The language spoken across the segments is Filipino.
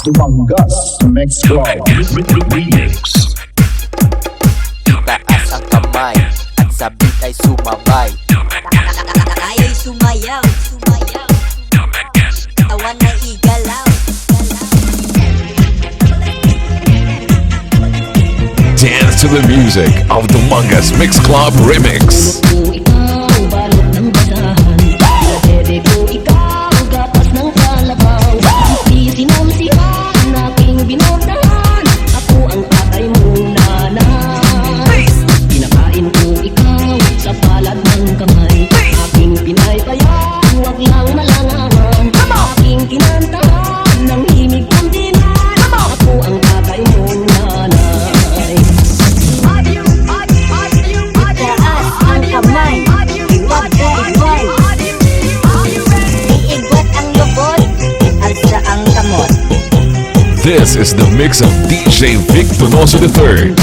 Dumangas Mix Club Remix. Taas ang kamay at sa beat ay sumabay. Kaya'y sumayaw, sumayaw. Tawan na igalaw. Dance to the music of Dumangas Mix Club Remix. This is the mix of DJ Vic Donoso III.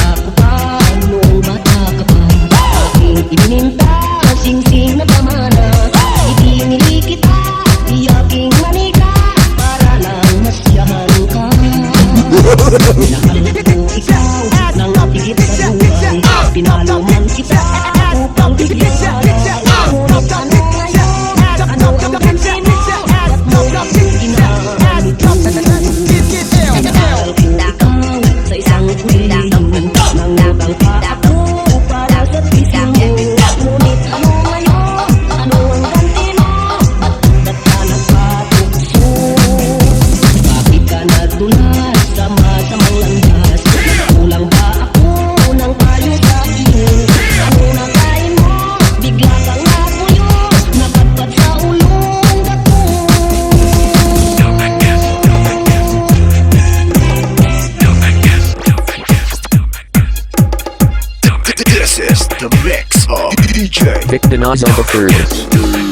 This is the mix of DJ Vic Donoso III.